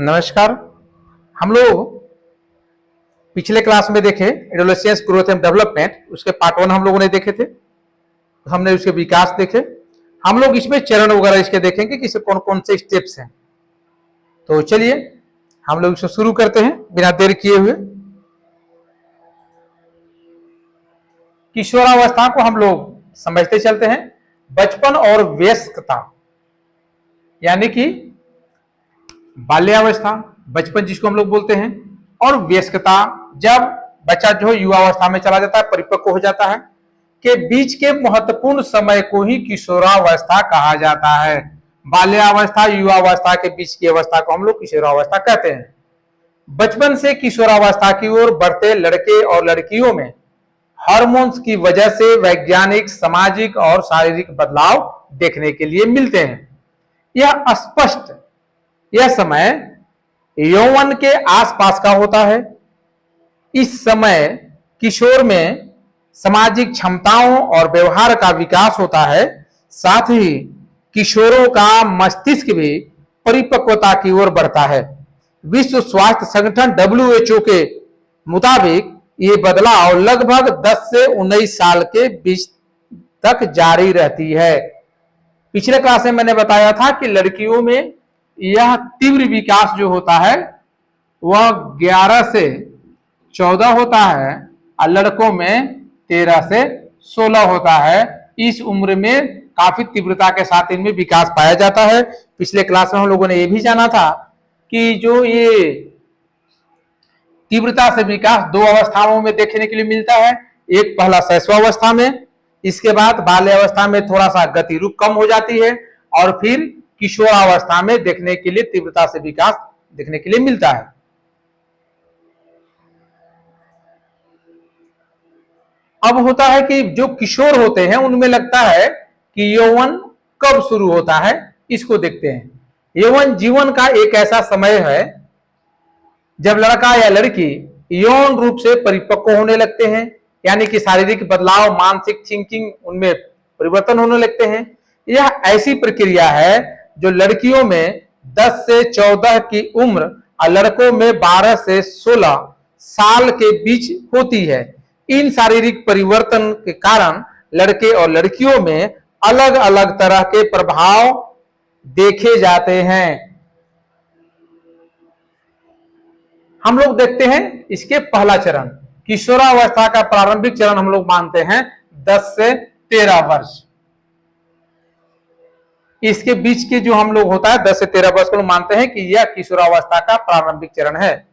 नमस्कार। हम लोग पिछले क्लास में देखे एडोलेसेंस ग्रोथ एंड डेवलपमेंट, उसके पार्ट 1 हम लोगों ने देखे थे। हमने उसके विकास देखे। हम लोग इसमें चरण वगैरह इसके देखेंगे कि इसके कौन कौन से स्टेप्स हैं। तो चलिए हम लोग इसको शुरू करते हैं बिना देर किए हुए। किशोरावस्था को हम लोग समझते चलते हैं। बचपन और वयस्कता यानी कि बाल्यावस्था, बचपन जिसको हम लोग बोलते हैं, और वयस्कता जब बच्चा जो युवावस्था में चला जाता है, परिपक्व हो जाता है, के बीच के महत्वपूर्ण समय को ही किशोरावस्था कहा जाता है। बाल्यावस्था युवावस्था के बीच की अवस्था को हम लोग किशोरावस्था कहते हैं। बचपन से किशोरावस्था की ओर बढ़ते लड़के और लड़कियों में हार्मोन्स की वजह से वैज्ञानिक, सामाजिक और शारीरिक बदलाव देखने के लिए मिलते हैं। यह स्पष्ट यह समय यौवन के आसपास का होता है। इस समय किशोर में सामाजिक क्षमताओं और व्यवहार का विकास होता है। साथ ही किशोरों का मस्तिष्क भी परिपक्वता की ओर बढ़ता है। विश्व स्वास्थ्य संगठन WHO के मुताबिक ये बदलाव लगभग 10 से 19 साल के बीच तक जारी रहती है। पिछले क्लास में मैंने बताया था कि लड़कियों में यह तीव्र विकास जो होता है वह 11 से 14 होता है और लड़कों में 13 से 16 होता है। इस उम्र में काफी तीव्रता के साथ इनमें विकास पाया जाता है। पिछले क्लास में हम लोगों ने यह भी जाना था कि जो ये तीव्रता से विकास दो अवस्थाओं में देखने के लिए मिलता है। एक पहला शैशवावस्था में, इसके बाद बाल्यावस्था में थोड़ा सा गति रुक कम हो जाती है, और फिर किशोरावस्था में देखने के लिए तीव्रता से विकास देखने के लिए मिलता है। अब होता है कि जो किशोर होते हैं उनमें लगता है कि यौवन कब शुरू होता है, इसको देखते हैं। यौवन जीवन का एक ऐसा समय है जब लड़का या लड़की यौन रूप से परिपक्व होने लगते हैं, यानी कि शारीरिक बदलाव, मानसिक थिंकिंग उनमें परिवर्तन होने लगते हैं। यह ऐसी प्रक्रिया है जो लड़कियों में 10 से 14 की उम्र और लड़कों में 12 से 16 साल के बीच होती है। इन शारीरिक परिवर्तन के कारण लड़के और लड़कियों में अलग अलग तरह के प्रभाव देखे जाते हैं। हम लोग देखते हैं इसके पहला चरण, किशोरावस्था का प्रारंभिक चरण हम लोग मानते हैं 10 से 13 वर्ष। इसके बीच के जो हम लोग होता है 10 से 13 वर्ष को मानते हैं कि यह किशोरावस्था का प्रारंभिक चरण है।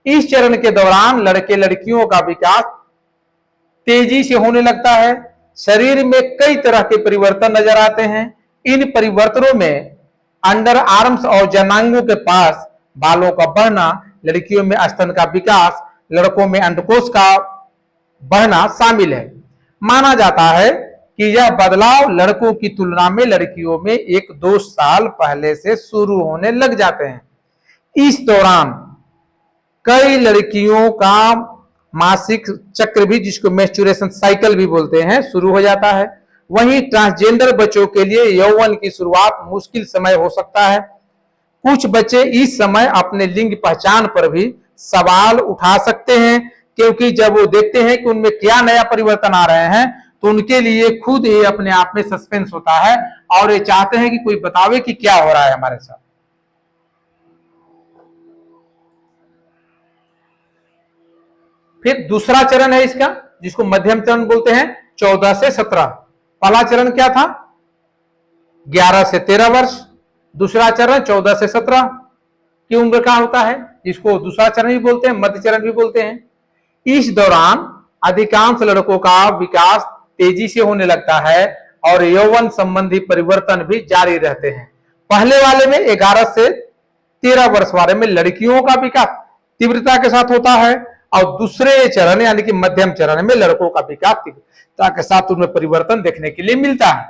इस चरण के दौरान लड़के लड़कियों का विकास तेजी से होने लगता है। शरीर में कई तरह के परिवर्तन नजर आते हैं। इन परिवर्तनों में अंडर आर्म्स और जनांगों के पास बालों का बढ़ना, लड़कियों में स्तन का विकास, लड़कों में अंडकोश का बढ़ना शामिल है। माना जाता है कि यह बदलाव लड़कों की तुलना में लड़कियों में 1-2 साल पहले से शुरू होने लग जाते हैं। इस दौरान कई लड़कियों का मासिक चक्र भी, जिसको मेंस्ट्रुएशन साइकिल भी बोलते हैं, शुरू हो जाता है। वहीं ट्रांसजेंडर बच्चों के लिए यौवन की शुरुआत मुश्किल समय हो सकता है। कुछ बच्चे इस समय अपने लिंग पहचान पर भी सवाल उठा सकते हैं, क्योंकि जब वो देखते हैं कि उनमें क्या नया परिवर्तन आ रहे हैं तो उनके लिए खुद ही अपने आप में सस्पेंस होता है और ये चाहते हैं कि कोई बतावे कि क्या हो रहा है हमारे साथ। फिर दूसरा चरण है इसका, जिसको मध्यम चरण बोलते हैं, 14 से 17। पहला चरण क्या था? 11 से 13 वर्ष। दूसरा चरण 14 से 17 की उम्र का होता है, जिसको दूसरा चरण भी बोलते हैं, मध्य चरण भी बोलते हैं। इस दौरान अधिकांश लड़कों का विकास तेजी से होने लगता है और यौवन संबंधी परिवर्तन भी जारी रहते हैं। पहले वाले में 11 से 13 वर्ष वाले में लड़कियों का विकास तीव्रता के साथ होता है, और दूसरे चरण यानी कि मध्यम चरण में लड़कों का विकास तीव्रता के साथ उनमें परिवर्तन देखने के लिए मिलता है।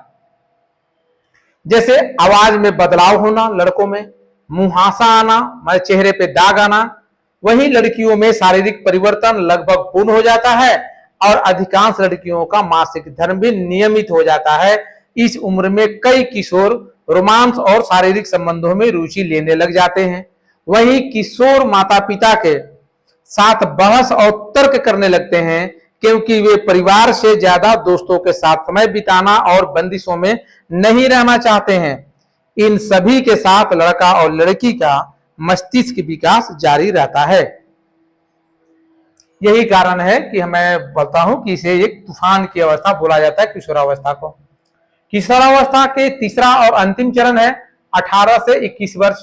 जैसे आवाज में बदलाव होना, लड़कों में मुहासा आना, मतलब चेहरे पे दाग आना। वहीं लड़कियों में शारीरिक परिवर्तन लगभग पूर्ण हो जाता है और अधिकांश लड़कियों का मासिक धर्म भी नियमित हो जाता है। इस उम्र में कई किशोर रोमांस और शारीरिक संबंधों में रुचि लेने लग जाते हैं। वही किशोर माता पिता के साथ बहस और तर्क करने लगते हैं, क्योंकि वे परिवार से ज्यादा दोस्तों के साथ समय बिताना और बंदिशों में नहीं रहना चाहते हैं। इन सभी के साथ लड़का और लड़की का मस्तिष्क विकास जारी रहता है। यही कारण है कि मैं बोलता हूं कि इसे एक तूफान की अवस्था बोला जाता है, किशोरावस्था को। किशोरावस्था के तीसरा और अंतिम चरण है 18 से 21 वर्ष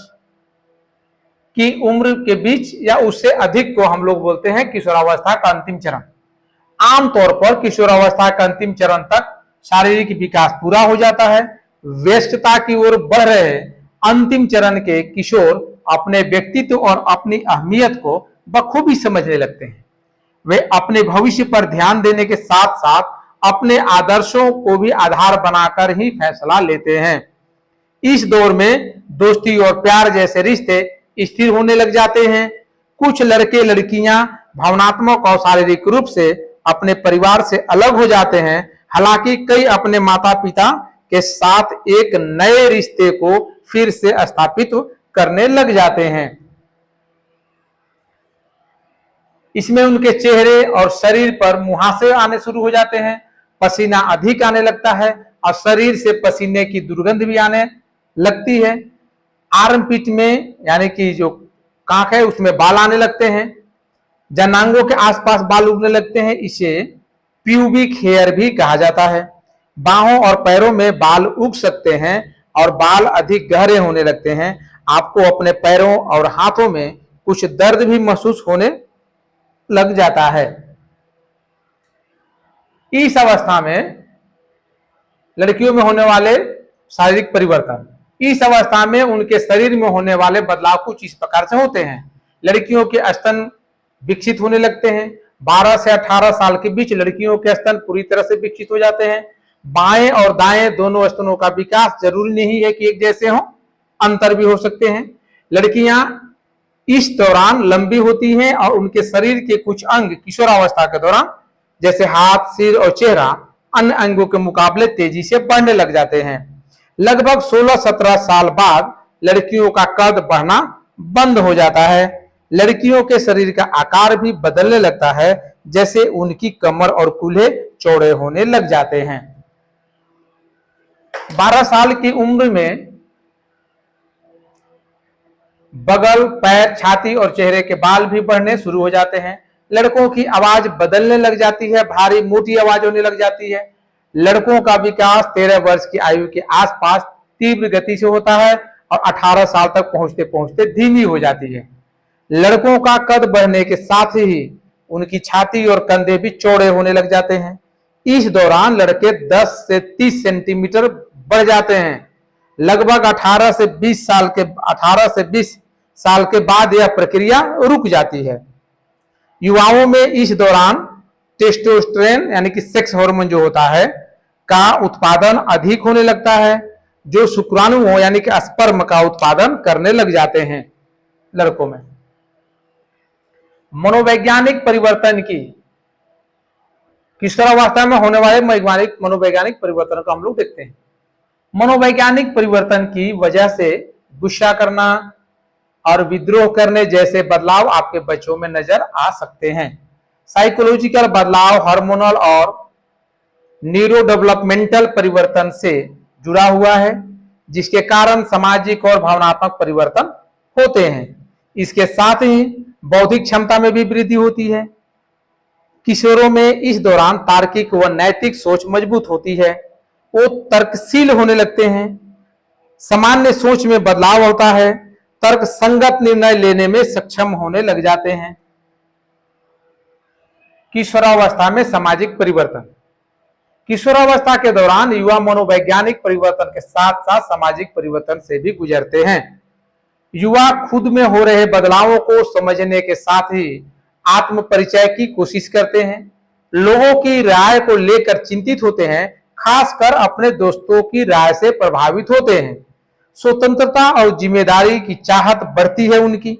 की उम्र के बीच या उससे अधिक को हम लोग बोलते हैं किशोरावस्था का अंतिम चरण। आमतौर पर किशोरावस्था का अंतिम चरण तक शारीरिक विकास पूरा हो जाता है। व्यस्तता की ओर बढ़ रहे अंतिम चरण के किशोर अपने व्यक्तित्व और अपनी अहमियत को बखूबी समझने लगते हैं। वे अपने भविष्य पर ध्यान देने के साथ साथ अपने आदर्शों को भी आधार बनाकर ही फैसला लेते हैं। इस दौर में दोस्ती और प्यार जैसे रिश्ते स्थिर होने लग जाते हैं। कुछ लड़के लड़कियां भावनात्मक और शारीरिक रूप से अपने परिवार से अलग हो जाते हैं। हालांकि कई अपने माता पिता के साथ एक नए रिश्ते को फिर से स्थापित करने लग जाते हैं। इसमें उनके चेहरे और शरीर पर मुहासे आने शुरू हो जाते हैं, पसीना अधिक आने लगता है और शरीर से पसीने की दुर्गंध भी आने लगती है। आर्मपिट में यानी कि जो कांख है उसमें बाल आने लगते हैं। जनांगों के आसपास बाल उगने लगते हैं, इसे प्यूबिक हेयर भी कहा जाता है। बाहों और पैरों में बाल उग सकते हैं और बाल अधिक गहरे होने लगते हैं। आपको अपने पैरों और हाथों में कुछ दर्द भी महसूस होने लग जाता है। इस अवस्था में लड़कियों में होने वाले शारीरिक परिवर्तन, इस अवस्था में उनके शरीर में होने वाले बदलाव कुछ इस प्रकार से होते हैं। लड़कियों के स्तन विकसित होने लगते हैं। 12 से 18 साल के बीच लड़कियों के स्तन पूरी तरह से विकसित हो जाते हैं। बाएं और दाएं दोनों स्तनों का विकास जरूरी नहीं है कि एक जैसे हो, अंतर भी हो सकते हैं। लड़कियां इस दौरान लंबी होती हैं और उनके शरीर के कुछ अंग किशोरावस्था के दौरान जैसे हाथ, सिर और चेहरा अन्य अंगों के मुकाबले तेजी से बढ़ने लग जाते हैं। लगभग 16-17 साल बाद लड़कियों का कद बढ़ना बंद हो जाता है। लड़कियों के शरीर का आकार भी बदलने लगता है, जैसे उनकी कमर और कूल्हे चौड़े होने लग जाते हैं। 12 साल की उम्र में बगल, पैर, छाती और चेहरे के बाल भी बढ़ने शुरू हो जाते हैं। लड़कों की आवाज बदलने लग जाती है, भारी मोटी आवाज होने लग जाती है। लड़कों का विकास 13 वर्ष की आयु के आसपास तीव्र गति से होता है और 18 साल तक पहुंचते पहुंचते धीमी हो जाती है। लड़कों का कद बढ़ने के साथ ही उनकी छाती और कंधे भी चौड़े होने लग जाते हैं। इस दौरान लड़के 10 से 30 सेंटीमीटर बढ़ जाते हैं। लगभग 18 से 20 साल के बाद यह प्रक्रिया रुक जाती है। युवाओं में इस दौरान टेस्टोस्टेरोन यानी कि सेक्स हार्मोन जो होता है का उत्पादन अधिक होने लगता है, जो शुक्राणुओं यानी कि स्पर्म का उत्पादन करने लग जाते हैं। लड़कों में मनोवैज्ञानिक परिवर्तन की, किशोरावस्था में होने वाले मनोवैज्ञानिक परिवर्तन को हम लोग देखते हैं। मनोवैज्ञानिक परिवर्तन की वजह से गुस्सा करना और विद्रोह करने जैसे बदलाव आपके बच्चों में नजर आ सकते हैं। साइकोलॉजिकल बदलाव हार्मोनल और न्यूरो डेवलपमेंटल परिवर्तन से जुड़ा हुआ है, जिसके कारण सामाजिक और भावनात्मक परिवर्तन होते हैं। इसके साथ ही बौद्धिक क्षमता में भी वृद्धि होती है। किशोरों में इस दौरान तार्किक व नैतिक सोच मजबूत होती है। वो तर्कशील होने लगते हैं। सामान्य सोच में बदलाव होता है। तर्क संगत निर्णय लेने में सक्षम होने लग जाते हैं। किशोरावस्था में सामाजिक परिवर्तन, किशोरावस्था के दौरान युवा मनोवैज्ञानिक परिवर्तन के साथ साथ सामाजिक परिवर्तन से भी गुजरते हैं। युवा खुद में हो रहे बदलावों को समझने के साथ ही आत्म परिचय की कोशिश करते हैं। लोगों की राय को लेकर चिंतित होते हैं, खासकर अपने दोस्तों की राय से प्रभावित होते हैं। स्वतंत्रता और जिम्मेदारी की चाहत बढ़ती है उनकी।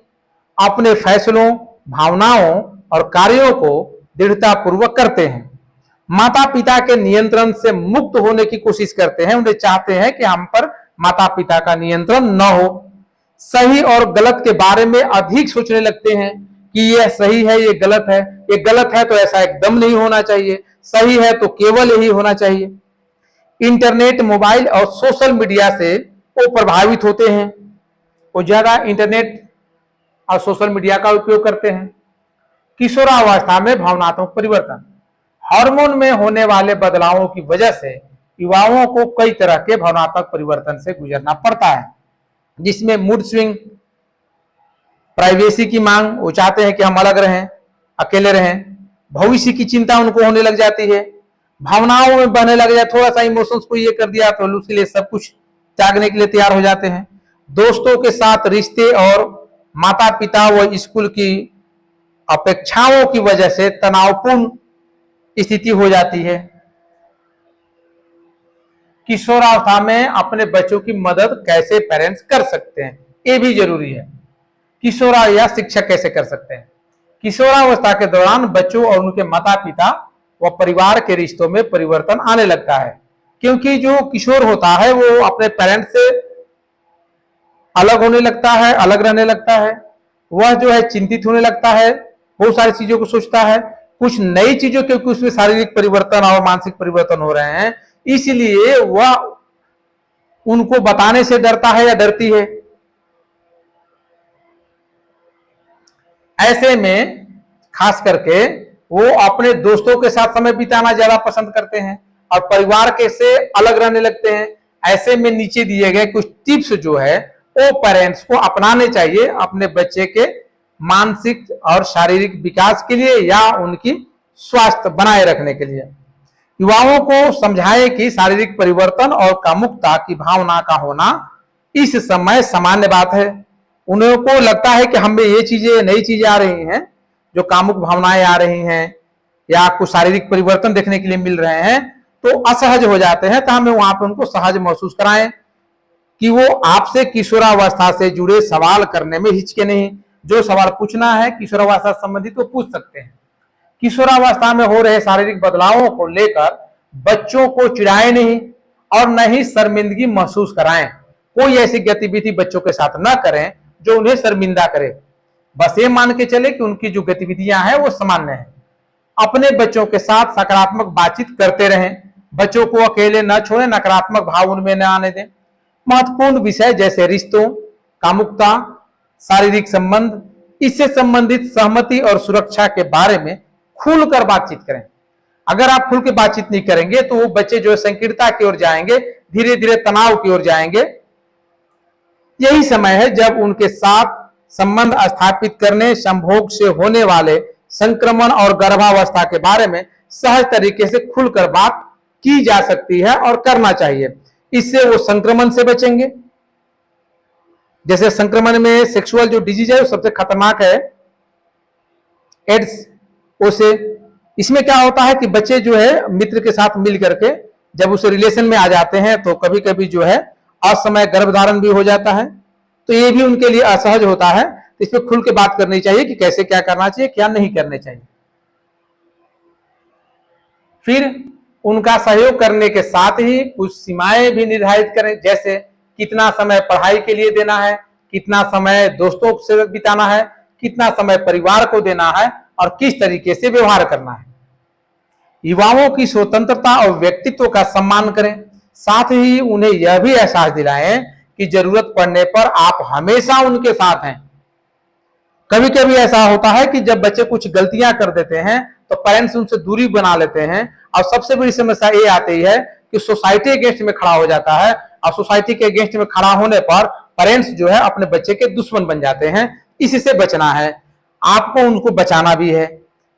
अपने फैसलों, भावनाओं और कार्यों को दृढ़तापूर्वक करते हैं। माता पिता के नियंत्रण से मुक्त होने की कोशिश करते हैं। उन्हें चाहते हैं कि हम पर माता पिता का नियंत्रण न हो। सही और गलत के बारे में अधिक सोचने लगते हैं कि यह सही है, ये गलत है, ये गलत है तो ऐसा एकदम नहीं होना चाहिए, सही है तो केवल यही होना चाहिए। इंटरनेट, मोबाइल और सोशल मीडिया से वो प्रभावित होते हैं, वो ज्यादा इंटरनेट और सोशल मीडिया का उपयोग करते हैं। किशोरावस्था में भावनात्मक परिवर्तन, हार्मोन में होने वाले बदलावों की वजह से युवाओं को कई तरह के भावनात्मक परिवर्तन से गुजरना पड़ता है, जिसमें मूड स्विंग, प्राइवेसी की मांग, वो चाहते हैं कि हम अलग रहें, अकेले रहें, भविष्य की चिंता उनको होने लग जाती है, भावनाओं में बहने लग जाए, थोड़ा सा इमोशंस को ये कर दिया तो उसके लिए सब कुछ त्यागने के लिए तैयार हो जाते हैं। दोस्तों के साथ रिश्ते और माता पिता व स्कूल की अपेक्षाओं की वजह से तनावपूर्ण स्थिति हो जाती है। किशोरावस्था में अपने बच्चों की मदद कैसे पेरेंट्स कर सकते हैं, ये भी जरूरी है। किशोरा या शिक्षक कैसे कर सकते हैं? किशोरावस्था के दौरान बच्चों और उनके माता पिता व परिवार के रिश्तों में परिवर्तन आने लगता है, क्योंकि जो किशोर होता है वो अपने पेरेंट्स से अलग होने लगता है, अलग रहने लगता है, वह जो है चिंतित होने लगता है, बहुत सारी चीजों को सोचता है, कुछ नई चीजों क्योंकि उसमें शारीरिक परिवर्तन और मानसिक परिवर्तन हो रहे हैं, इसलिए वह उनको बताने से डरता है या डरती है। ऐसे में खास करके वो अपने दोस्तों के साथ समय बिताना ज्यादा पसंद करते हैं और परिवार के से अलग रहने लगते हैं। ऐसे में नीचे दिए गए कुछ टिप्स जो है वो पेरेंट्स को अपनाने चाहिए अपने बच्चे के मानसिक और शारीरिक विकास के लिए या उनकी स्वास्थ्य बनाए रखने के लिए। युवाओं को समझाएं कि शारीरिक परिवर्तन और कामुकता की भावना का होना इस समय सामान्य बात है। उन्हें को लगता है कि हमें ये चीजें, नई चीजें आ रही हैं, जो कामुक भावनाएं आ रही हैं या कुछ शारीरिक परिवर्तन देखने के लिए मिल रहे हैं, तो असहज हो जाते हैं। तो हमें वहां पर उनको सहज महसूस कराएं कि वो आपसे किशोरावस्था से जुड़े सवाल करने में हिचके नहीं। जो सवाल पूछना है किशोरावस्था संबंधित तो पूछ सकते हैं। किशोरावस्था में हो रहे शारीरिक बदलावों को लेकर बच्चों को चिढ़ाएं नहीं और न ही शर्मिंदगी महसूस कराएं। कोई ऐसी गतिविधि बच्चों के साथ न करें जो उन्हें शर्मिंदा करे। बस ये मान के चले कि उनकी जो गतिविधियां हैं वो सामान्य है। अपने बच्चों के साथ सकारात्मक बातचीत करते रहें, बच्चों को अकेले न छोड़ें, नकारात्मक भाव उनमें न आने दें। महत्वपूर्ण विषय जैसे रिश्तों, कामुकता, शारीरिक संबंध, इससे संबंधित सहमति और सुरक्षा के बारे में खुलकर बातचीत करें। अगर आप खुल के बातचीत नहीं करेंगे तो वो बच्चे जो है संकीर्णता की ओर जाएंगे, धीरे धीरे तनाव की ओर जाएंगे। यही समय है जब उनके साथ संबंध स्थापित करने, संभोग से होने वाले संक्रमण और गर्भावस्था के बारे में सहज तरीके से खुलकर बात की जा सकती है और करना चाहिए। इससे वो संक्रमण से बचेंगे। जैसे संक्रमण में सेक्सुअल जो डिजीज है वो सबसे खतरनाक है, एड्स। उसे इसमें क्या होता है कि बच्चे जो है मित्र के साथ मिल करके जब उसे रिलेशन में आ जाते हैं तो कभी कभी जो है असमय गर्भधारण भी हो जाता है, तो ये भी उनके लिए असहज होता है। तो इस पर खुल के बात करनी चाहिए कि कैसे क्या करना चाहिए, क्या नहीं करना चाहिए। फिर उनका सहयोग करने के साथ ही कुछ सीमाएं भी निर्धारित करें, जैसे कितना समय पढ़ाई के लिए देना है, कितना समय दोस्तों से बिताना है, कितना समय परिवार को देना है और किस तरीके से व्यवहार करना है। युवाओं की स्वतंत्रता और व्यक्तित्व का सम्मान करें, साथ ही उन्हें यह भी एहसास दिलाएं कि जरूरत पड़ने पर आप हमेशा उनके साथ हैं। कभी कभी ऐसा होता है कि जब बच्चे कुछ गलतियां कर देते हैं तो पेरेंट्स उनसे दूरी बना लेते हैं और सबसे बड़ी समस्या ये आती है कि सोसाइटी अगेंस्ट में खड़ा हो जाता है और सोसाइटी के अगेंस्ट में खड़ा होने पर पेरेंट्स जो है अपने बच्चे के दुश्मन बन जाते हैं। इसी से बचना है, आपको उनको बचाना भी है।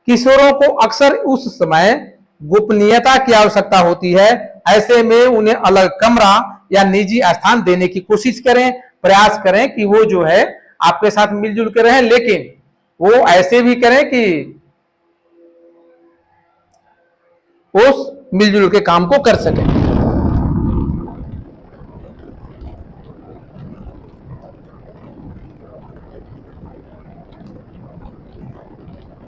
किशोरों को अक्सर उस समय गोपनीयता की आवश्यकता होती है। ऐसे में उन्हें अलग कमरा या निजी स्थान देने की कोशिश करें, प्रयास करें कि वो जो है आपके साथ मिलजुल के रहें, लेकिन वो ऐसे भी करें कि वो मिलजुल के काम को कर सकें।